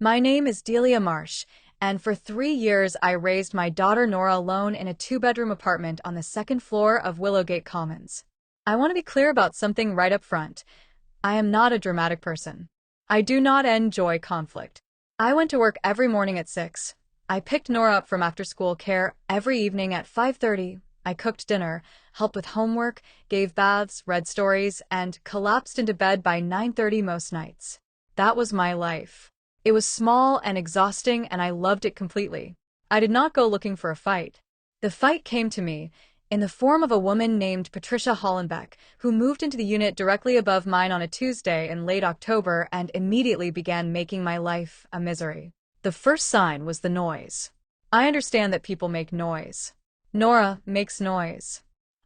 My name is Delia Marsh, and for 3 years I raised my daughter Nora alone in a two-bedroom apartment on the second floor of Willowgate Commons. I want to be clear about something right up front. I am not a dramatic person. I do not enjoy conflict. I went to work every morning at 6. I picked Nora up from after-school care every evening at 5:30. I cooked dinner, helped with homework, gave baths, read stories, and collapsed into bed by 9:30 most nights. That was my life. It was small and exhausting, and I loved it completely. I did not go looking for a fight. The fight came to me in the form of a woman named Patricia Hollenbeck, who moved into the unit directly above mine on a Tuesday in late October and immediately began making my life a misery. The first sign was the noise. I understand that people make noise. Nora makes noise.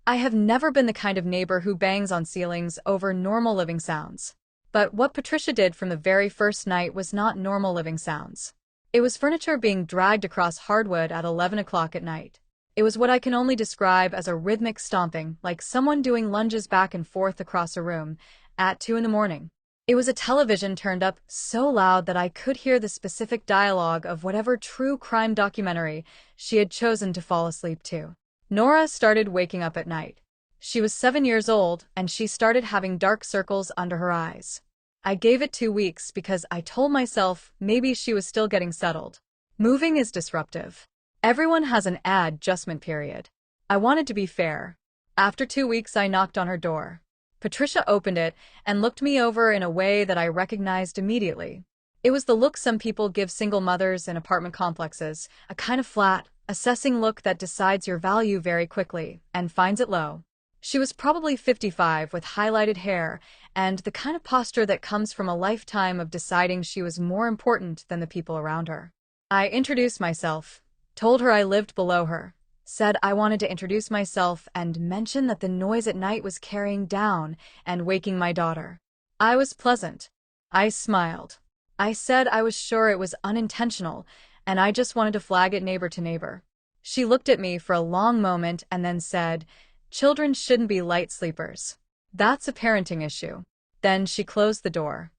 I have never been the kind of neighbor who bangs on ceilings over normal living sounds. But what Patricia did from the very first night was not normal living sounds. It was furniture being dragged across hardwood at 11 o'clock at night. It was what I can only describe as a rhythmic stomping, like someone doing lunges back and forth across a room at 2 in the morning. It was a television turned up so loud that I could hear the specific dialogue of whatever true crime documentary she had chosen to fall asleep to. Nora started waking up at night. She was 7 years old, and she started having dark circles under her eyes. I gave it 2 weeks because I told myself maybe she was still getting settled. Moving is disruptive. Everyone has an adjustment period. I wanted to be fair. After 2 weeks, I knocked on her door. Patricia opened it and looked me over in a way that I recognized immediately. It was the look some people give single mothers in apartment complexes, a kind of flat, assessing look that decides your value very quickly and finds it low. She was probably 55 with highlighted hair and the kind of posture that comes from a lifetime of deciding she was more important than the people around her. I introduced myself, told her I lived below her, said I wanted to introduce myself and mention that the noise at night was carrying down and waking my daughter. I was pleasant. I smiled. I said I was sure it was unintentional and I just wanted to flag it neighbor to neighbor. She looked at me for a long moment and then said, "Children shouldn't be light sleepers. That's a parenting issue." Then she closed the door.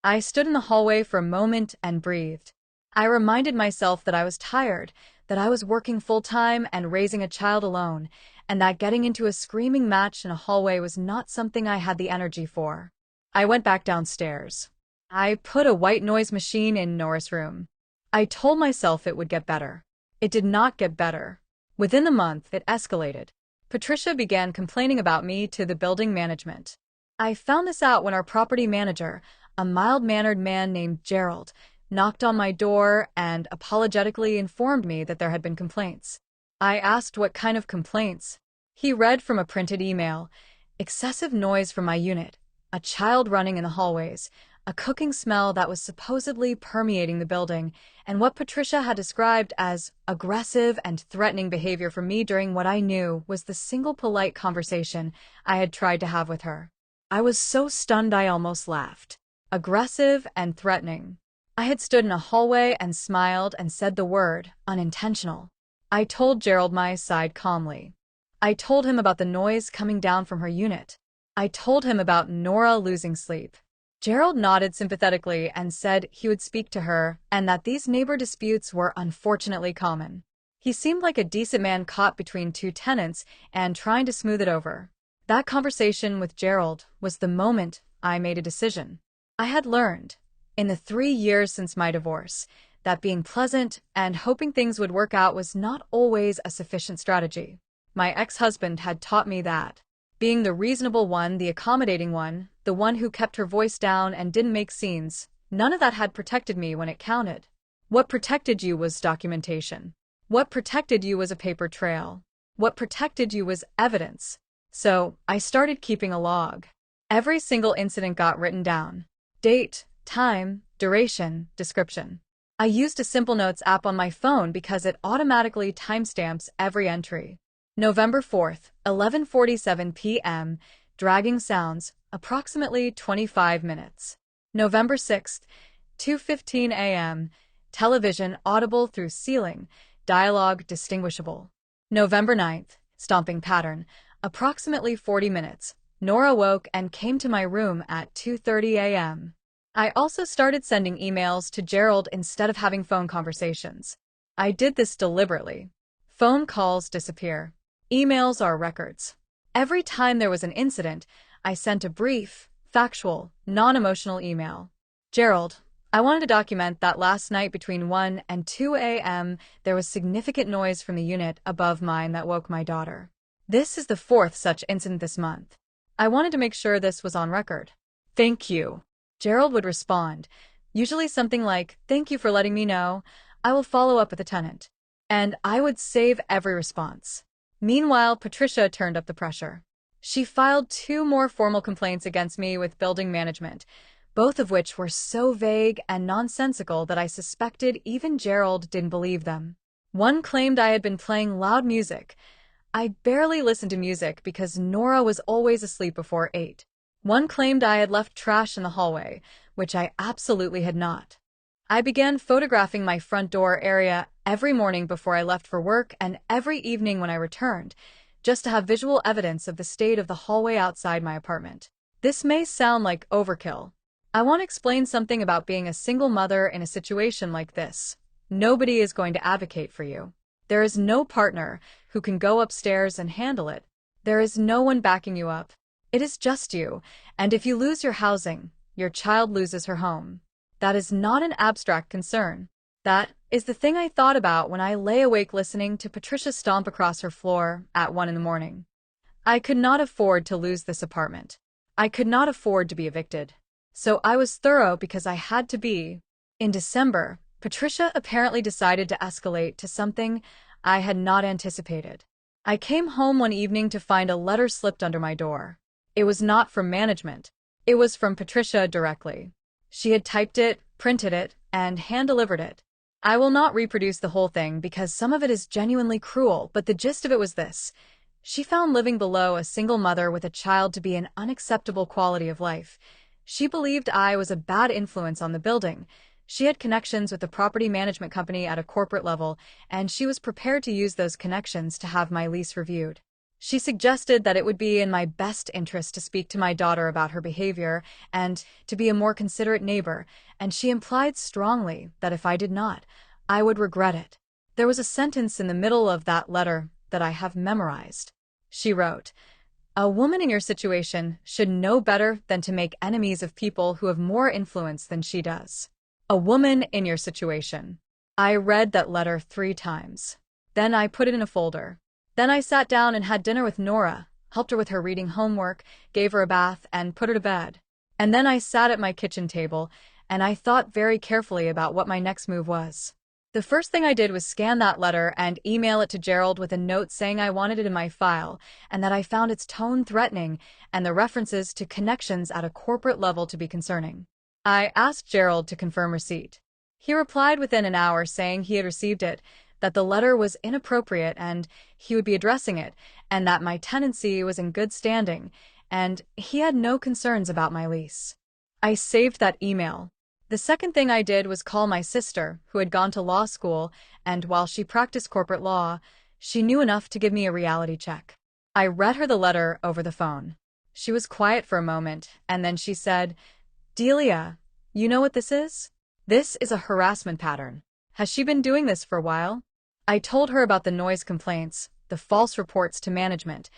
I stood in the hallway for a moment and breathed. I reminded myself that I was tired, that I was working full-time and raising a child alone, and that getting into a screaming match in a hallway was not something I had the energy for. I went back downstairs. I put a white noise machine in Nora's room. I told myself it would get better. It did not get better. Within the month, it escalated. Patricia began complaining about me to the building management. I found this out when our property manager, a mild-mannered man named Gerald, knocked on my door and apologetically informed me that there had been complaints. I asked what kind of complaints. He read from a printed email: excessive noise from my unit, a child running in the hallways, a cooking smell that was supposedly permeating the building, and what Patricia had described as aggressive and threatening behavior from me during what I knew was the single polite conversation I had tried to have with her. I was so stunned I almost laughed. Aggressive and threatening. I had stood in a hallway and smiled and said the word unintentional. I told Gerald my side calmly. I told him about the noise coming down from her unit. I told him about Nora losing sleep. Gerald nodded sympathetically and said he would speak to her and that these neighbor disputes were unfortunately common. He seemed like a decent man caught between two tenants and trying to smooth it over. That conversation with Gerald was the moment I made a decision. I had learned, in the 3 years since my divorce, that being pleasant and hoping things would work out was not always a sufficient strategy. My ex-husband had taught me that. Being the reasonable one, the accommodating one, the one who kept her voice down and didn't make scenes, none of that had protected me when it counted. What protected you was documentation. What protected you was a paper trail. What protected you was evidence. So, I started keeping a log. Every single incident got written down. Date, time, duration, description. I used a simple notes app on my phone because it automatically timestamps every entry. November 4th, 11:47 p.m., dragging sounds, approximately 25 minutes. November 6th, 2:15 a.m., television audible through ceiling, dialogue distinguishable. November 9th, stomping pattern, approximately 40 minutes. Nora woke and came to my room at 2:30 a.m. I also started sending emails to Gerald instead of having phone conversations. I did this deliberately. Phone calls disappear. Emails are records. Every time there was an incident, I sent a brief, factual, non-emotional email. Gerald, I wanted to document that last night between 1 and 2 a.m. there was significant noise from the unit above mine that woke my daughter. This is the fourth such incident this month. I wanted to make sure this was on record. Thank you. Gerald would respond, usually something like, "Thank you for letting me know. I will follow up with the tenant." And I would save every response. Meanwhile, Patricia turned up the pressure. She filed 2 more formal complaints against me with building management, both of which were so vague and nonsensical that I suspected even Gerald didn't believe them. One claimed I had been playing loud music. I barely listened to music because Nora was always asleep before 8. One claimed I had left trash in the hallway, which I absolutely had not. I began photographing my front door area every morning before I left for work and every evening when I returned, just to have visual evidence of the state of the hallway outside my apartment. This may sound like overkill. I want to explain something about being a single mother in a situation like this. Nobody is going to advocate for you. There is no partner who can go upstairs and handle it. There is no one backing you up. It is just you, and if you lose your housing, your child loses her home. That is not an abstract concern. That is the thing I thought about when I lay awake listening to Patricia stomp across her floor at 1 in the morning. I could not afford to lose this apartment. I could not afford to be evicted. So I was thorough because I had to be. In December, Patricia apparently decided to escalate to something I had not anticipated. I came home one evening to find a letter slipped under my door. It was not from management. It was from Patricia directly. She had typed it, printed it, and hand-delivered it. I will not reproduce the whole thing because some of it is genuinely cruel, but the gist of it was this. She found living below a single mother with a child to be an unacceptable quality of life. She believed I was a bad influence on the building. She had connections with the property management company at a corporate level, and she was prepared to use those connections to have my lease reviewed. She suggested that it would be in my best interest to speak to my daughter about her behavior and to be a more considerate neighbor, and she implied strongly that if I did not, I would regret it. There was a sentence in the middle of that letter that I have memorized. She wrote, "A woman in your situation should know better than to make enemies of people who have more influence than she does." A woman in your situation. I read that letter 3 times. Then I put it in a folder. Then I sat down and had dinner with Nora, helped her with her reading homework, gave her a bath, and put her to bed. And then I sat at my kitchen table, and I thought very carefully about what my next move was. The first thing I did was scan that letter and email it to Gerald with a note saying I wanted it in my file, and that I found its tone threatening and the references to connections at a corporate level to be concerning. I asked Gerald to confirm receipt. He replied within an hour saying he had received it, that the letter was inappropriate and he would be addressing it, and that my tenancy was in good standing, and he had no concerns about my lease. I saved that email. The second thing I did was call my sister, who had gone to law school, and while she practiced corporate law, she knew enough to give me a reality check. I read her the letter over the phone. She was quiet for a moment, and then she said, "Delia, you know what this is? This is a harassment pattern. Has she been doing this for a while?" I told her about the noise complaints, the false reports to management,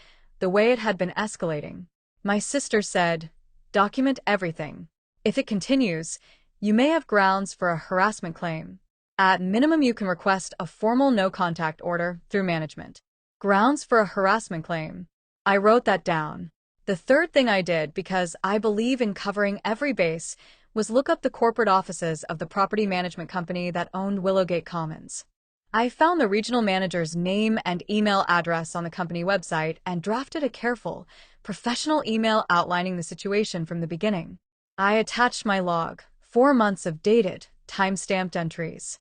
the way it had been escalating. My sister said, "Document everything. If it continues, you may have grounds for a harassment claim. At minimum, you can request a formal no-contact order through management." Grounds for a harassment claim. I wrote that down. The third thing I did, because I believe in covering every base, was look up the corporate offices of the property management company that owned Willowgate Commons. I found the regional manager's name and email address on the company website and drafted a careful, professional email outlining the situation from the beginning. I attached my log, 4 months of dated, time-stamped entries.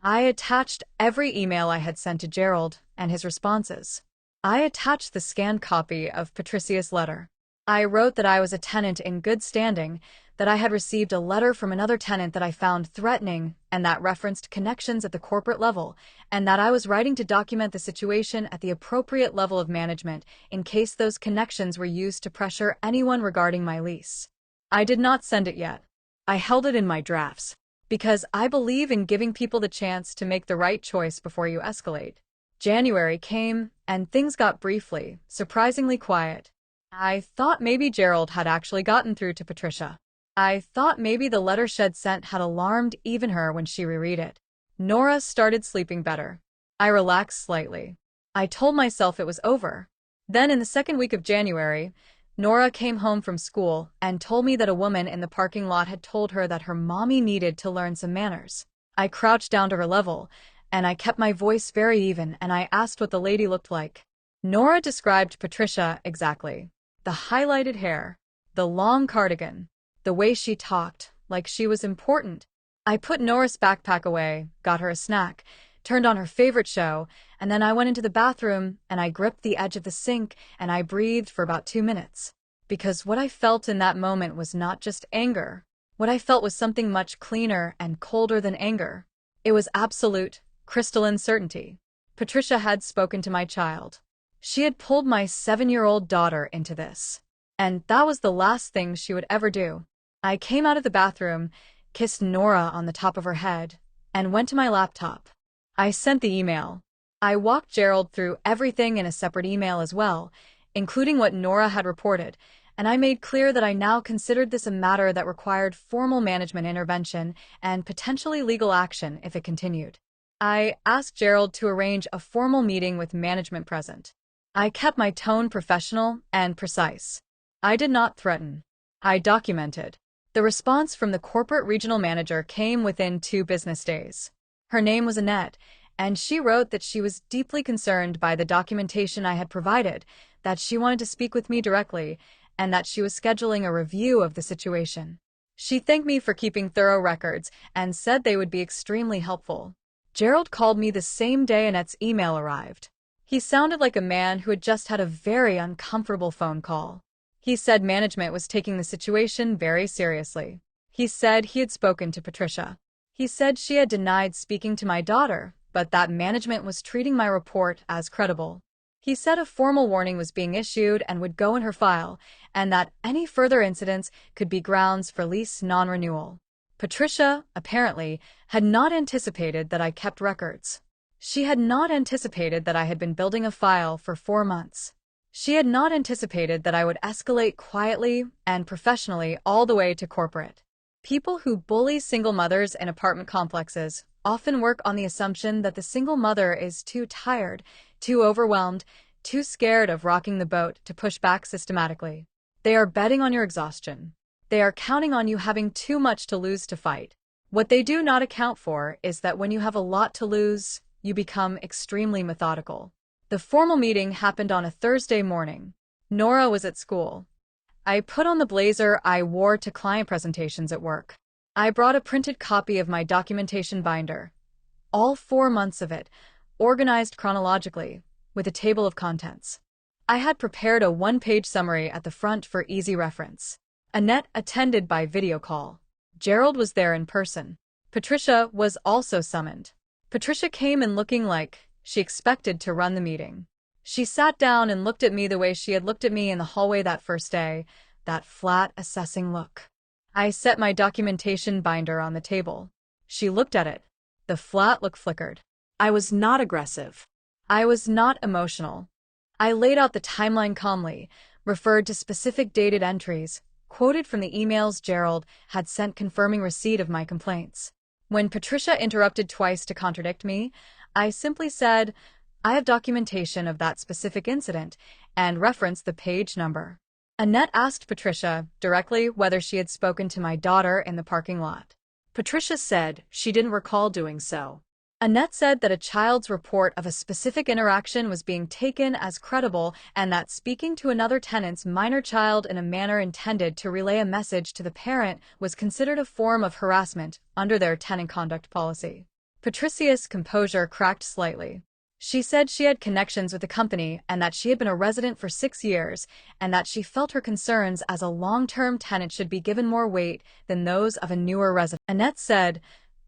I attached every email I had sent to Gerald and his responses. I attached the scanned copy of Patricia's letter. I wrote that I was a tenant in good standing, that I had received a letter from another tenant that I found threatening and that referenced connections at the corporate level, and that I was writing to document the situation at the appropriate level of management in case those connections were used to pressure anyone regarding my lease. I did not send it yet. I held it in my drafts because I believe in giving people the chance to make the right choice before you escalate. January came, and things got briefly, surprisingly quiet. I thought maybe Gerald had actually gotten through to Patricia. I thought maybe the letter she'd sent had alarmed even her when she reread it. Nora started sleeping better. I relaxed slightly. I told myself it was over. Then in the second week of January, Nora came home from school and told me that a woman in the parking lot had told her that her mommy needed to learn some manners. I crouched down to her level, and I kept my voice very even, and I asked what the lady looked like. Nora described Patricia exactly. The highlighted hair, the long cardigan, the way she talked, like she was important. I put Nora's backpack away, got her a snack, turned on her favorite show, and then I went into the bathroom and I gripped the edge of the sink and I breathed for about 2 minutes. Because what I felt in that moment was not just anger. What I felt was something much cleaner and colder than anger. It was absolute, crystalline certainty. Patricia had spoken to my child. She had pulled my 7-year-old daughter into this. And that was the last thing she would ever do. I came out of the bathroom, kissed Nora on the top of her head, and went to my laptop. I sent the email. I walked Gerald through everything in a separate email as well, including what Nora had reported, and I made clear that I now considered this a matter that required formal management intervention and potentially legal action if it continued. I asked Gerald to arrange a formal meeting with management present. I kept my tone professional and precise. I did not threaten. I documented. The response from the corporate regional manager came within 2 business days. Her name was Annette, and she wrote that she was deeply concerned by the documentation I had provided, that she wanted to speak with me directly, and that she was scheduling a review of the situation. She thanked me for keeping thorough records and said they would be extremely helpful. Gerald called me the same day Annette's email arrived. He sounded like a man who had just had a very uncomfortable phone call. He said management was taking the situation very seriously. He said he had spoken to Patricia. He said she had denied speaking to my daughter, but that management was treating my report as credible. He said a formal warning was being issued and would go in her file, and that any further incidents could be grounds for lease non-renewal. Patricia, apparently, had not anticipated that I kept records. She had not anticipated that I had been building a file for 4 months. She had not anticipated that I would escalate quietly and professionally all the way to corporate. People who bully single mothers in apartment complexes often work on the assumption that the single mother is too tired, too overwhelmed, too scared of rocking the boat to push back systematically. They are betting on your exhaustion. They are counting on you having too much to lose to fight. What they do not account for is that when you have a lot to lose, you become extremely methodical. The formal meeting happened on a Thursday morning. Nora was at school. I put on the blazer I wore to client presentations at work. I brought a printed copy of my documentation binder, all 4 months of it, organized chronologically, with a table of contents. I had prepared a 1-page summary at the front for easy reference. Annette attended by video call. Gerald was there in person. Patricia was also summoned. Patricia came in looking like she expected to run the meeting. She sat down and looked at me the way she had looked at me in the hallway that first day, that flat, assessing look. I set my documentation binder on the table. She looked at it. The flat look flickered. I was not aggressive. I was not emotional. I laid out the timeline calmly, referred to specific dated entries, quoted from the emails Gerald had sent confirming receipt of my complaints. When Patricia interrupted twice to contradict me, I simply said, I have documentation of that specific incident, and referenced the page number. Annette asked Patricia directly whether she had spoken to my daughter in the parking lot. Patricia said she didn't recall doing so. Annette said that a child's report of a specific interaction was being taken as credible and that speaking to another tenant's minor child in a manner intended to relay a message to the parent was considered a form of harassment under their tenant conduct policy. Patricia's composure cracked slightly. She said she had connections with the company and that she had been a resident for 6 years and that she felt her concerns as a long-term tenant should be given more weight than those of a newer resident. Annette said,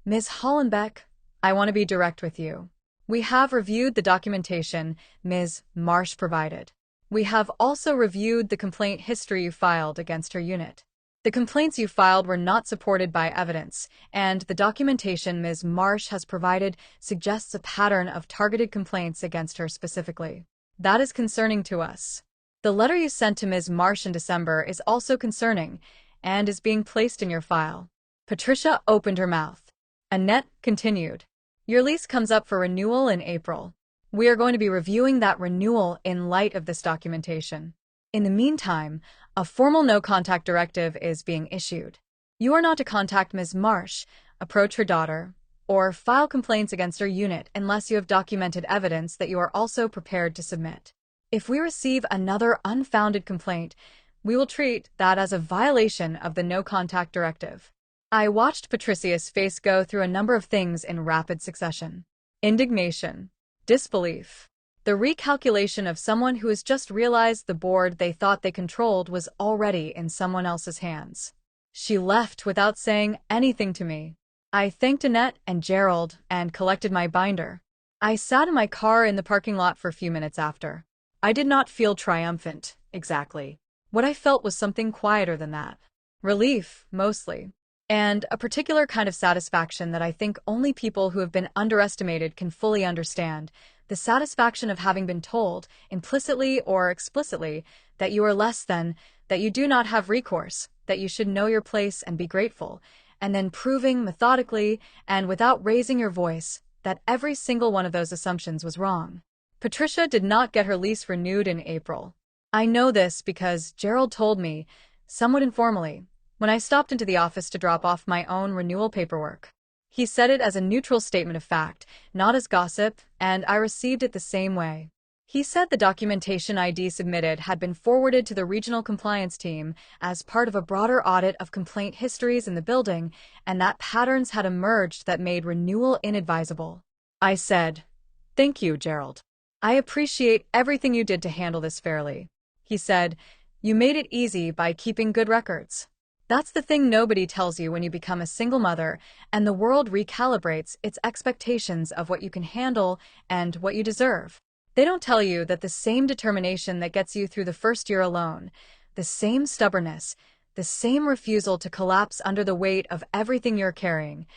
Ms. Hollenbeck, I want to be direct with you. We have reviewed the documentation Ms. Marsh provided. We have also reviewed the complaint history you filed against her unit. The complaints you filed were not supported by evidence, and the documentation Ms. Marsh has provided suggests a pattern of targeted complaints against her specifically. That is concerning to us. The letter you sent to Ms. Marsh in December is also concerning and is being placed in your file. Patricia opened her mouth. Annette continued. Your lease comes up for renewal in April. We are going to be reviewing that renewal in light of this documentation. In the meantime, a formal no-contact directive is being issued. You are not to contact Ms. Marsh, approach her daughter, or file complaints against her unit unless you have documented evidence that you are also prepared to submit. If we receive another unfounded complaint, we will treat that as a violation of the no-contact directive. I watched Patricia's face go through a number of things in rapid succession. Indignation. Disbelief. The recalculation of someone who has just realized the board they thought they controlled was already in someone else's hands. She left without saying anything to me. I thanked Annette and Gerald and collected my binder. I sat in my car in the parking lot for a few minutes after. I did not feel triumphant, exactly. What I felt was something quieter than that. Relief, mostly. And a particular kind of satisfaction that I think only people who have been underestimated can fully understand. The satisfaction of having been told, implicitly or explicitly, that you are less than, that you do not have recourse, that you should know your place and be grateful, and then proving methodically and without raising your voice that every single one of those assumptions was wrong. Patricia did not get her lease renewed in April. I know this because Gerald told me, somewhat informally, when I stopped into the office to drop off my own renewal paperwork. He said it as a neutral statement of fact, not as gossip, and I received it the same way. He said the documentation ID submitted had been forwarded to the regional compliance team as part of a broader audit of complaint histories in the building, and that patterns had emerged that made renewal inadvisable. I said, "Thank you, Gerald. I appreciate everything you did to handle this fairly." He said, "You made it easy by keeping good records." That's the thing nobody tells you when you become a single mother and the world recalibrates its expectations of what you can handle and what you deserve. They don't tell you that the same determination that gets you through the first year alone, the same stubbornness, the same refusal to collapse under the weight of everything you're carrying,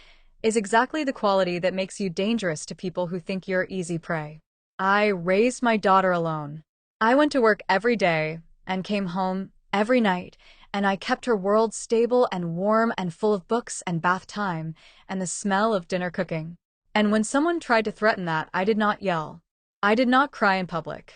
is exactly the quality that makes you dangerous to people who think you're easy prey. I raised my daughter alone. I went to work every day and came home every night, and I kept her world stable and warm and full of books and bath time and the smell of dinner cooking. And when someone tried to threaten that, I did not yell. I did not cry in public.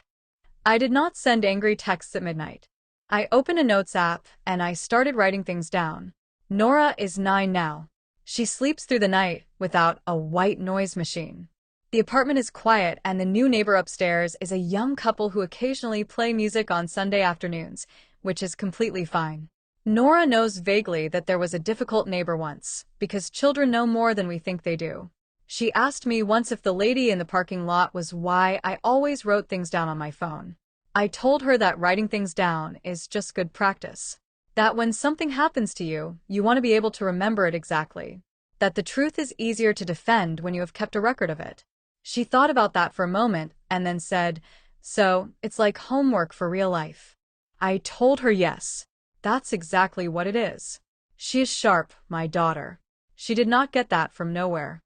I did not send angry texts at midnight. I opened a notes app and I started writing things down. Nora is 9 now. She sleeps through the night without a white noise machine. The apartment is quiet and the new neighbor upstairs is a young couple who occasionally play music on Sunday afternoons, which is completely fine. Nora knows vaguely that there was a difficult neighbor once, because children know more than we think they do. She asked me once if the lady in the parking lot was why I always wrote things down on my phone. I told her that writing things down is just good practice. That when something happens to you, you want to be able to remember it exactly. That the truth is easier to defend when you have kept a record of it. She thought about that for a moment and then said, "So, it's like homework for real life." I told her yes. That's exactly what it is. She is sharp, my daughter. She did not get that from nowhere.